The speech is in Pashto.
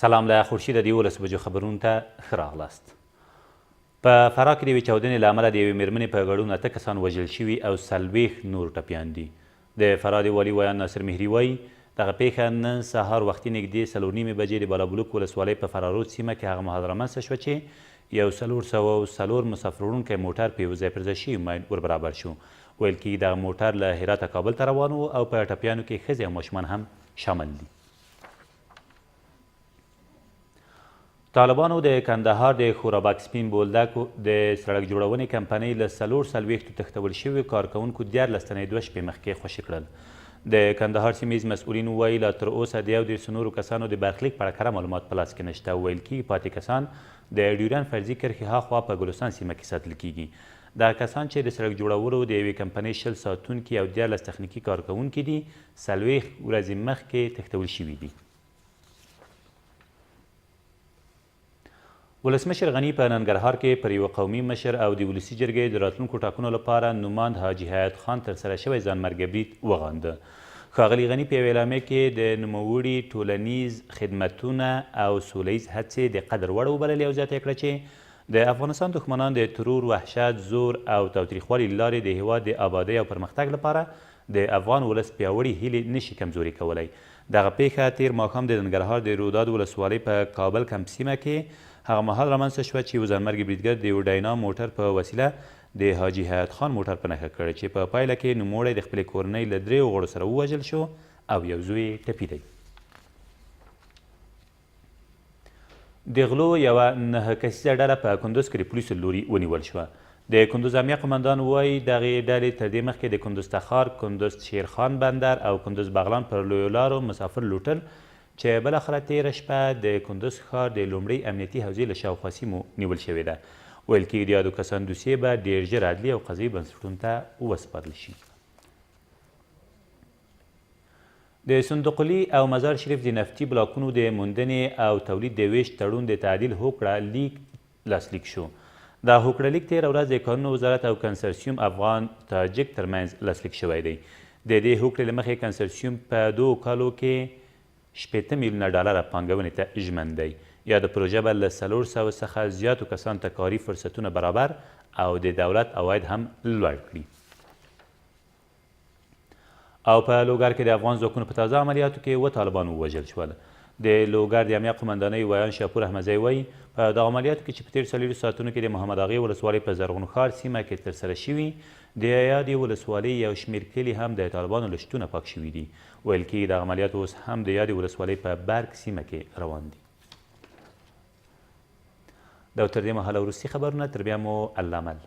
سلام له خورشید د 11 بجو خبرونو ته ښه راغلاست. په فراه کې د یوې چاودنې له امله د یوې مېرمنې په ګډون 8 کسان وژل شوي او 40 نور ټپیان دي. د فراه د والي ویان ناصر مهري وایي دغه پیښه نن سهار وختي نږدې 4:30 بجې د بالابلوک ولسوالۍ په فرارود سیمه کې هغه مهال رامنځته شوه چې یو 404 مسافر وړونکی موټر په یو ځای پر ځای شوي ماین وربرابر شو. ویل کېږي دغه موټر له هراته کابل ته روان و او په ټپیانو کې ښځې او ماشومان هم شامل دي. طالبانو د کندهار د خورابک سپین بولدک د سړک جوړونې کمپنۍ له 440 تښتول شویو کارکوونکو 14 تنه 2 شپې مخکې خوشي کړل. د کندهار سیمیز مسؤلین وایي لا تر اوسه د 11 نورو کسانو د برخلیک په اړه کره معلومات په لاس کې نشته. ویل کېږي پاتې کسان د ډیورن فرضي کرښې هاخوا په ګلستان سیمه کې ساتل کېږي. دا کسان چې د سړک جوړولو د یوې کمپنۍ 60 ساتونکي او 14 تخنیکي کارکوونکي دي 40 ورځې مخکې تښتول شوي دي. ولسمشر غني په ننګرهار کې پر یوه قومي مشر او د ولسي جرګې د راتلونکو ټاکنو لپاره نوماند حاجي حیات خان ترسره شوی ځانمرګه برید وغانده. ښاغلي غني په یوه اعلامیه کې د نوموړي ټولنیز خدمتونه او سولیز هڅې د قدر وړ وبللې او زیاته یې کړه چې د افغانستان دښمنان د ترور، وحشت، زور او تاوتریخوالي له لارې د هیواد د آبادۍ او پرمختګ لپاره د افغان ولس پیاوړي هیلې نشي کمزوري کولی. دغه پیښه تیر ماښام د ننګرهار د روداد ولسوالۍ په کابل کمپ سیمه کې هغه مهال رامنځته شوه چې یو ځانمرګي بریدګر د یو ډاینا موټر په وسیله د حاجي حیات خان موټر په نښه کړ چې په پایله کې نوموړی د خپلې کورنۍ له 3 غړو سره ووژل شو او یو زوی یې ټپي دی. د غلو یوه 9 کسیزه ډله په کندوز کې د پولیسو لوري ونیول شوه. د کندوز امنیه قمندان وایي دغې ډلې تر دې مخکې د کندوز تخار، کندوز شیرخان بندر او کندوز بغلان پر لویو لارو مسافر لوټل چې بلاخره تېره شپه د کندوز ښار د لومړۍ امنیتي حوزې له شاوخوا سیمو نیول شوې ده. ویل کېږي د یادو کسانو دوسیې به ډېر ژر عدلي او قضایي بنسټونو ته وسپارل شي. د صندوقلي او مزار شریف د نفتي بلاکونو د موندنې او تولید د ویش تړون د تعدیل هوکړه لیک لاسلیک شو. دا هوکړه لیک تېره ورځ د کانونو وزارت او کنسرسیوم افغان تاجک ترمنځ لاسلیک شوی دی. د دې هوکړې له مخې کنسرسیوم په 2 کالو کې 80 میلیونه ډالره پانګونې ته ژمن دی. یا د پروژه به له 400 څخه زیاتو کسانو ته کاري فرصتونه برابر او د دولت عواید هم لوړ کړي. او په لوګر کې د افغان ځواکونو په تازه عملیاتو کې 7 طالبان ووژل شول. د لوګر د امنیه قمندانۍ ویان شاپور احمدزی وایي په دغه عملیاتو کې چې په تېرو 4 ساعتونو کې د محمد اغې ولسوالۍ په زرغون ښار سیمه کې ترسره شوي د یادې ولسوالۍ یو شمېر کلي هم د طالبانو له شتونه پاک شوي دي. ویل کېږي دغه عملیات اوس هم د یادې ولسوالۍ په برګ سیمه کې روان دي. دا تر دې مهاله وروستي خبرونه، تر بیا مو الله مل.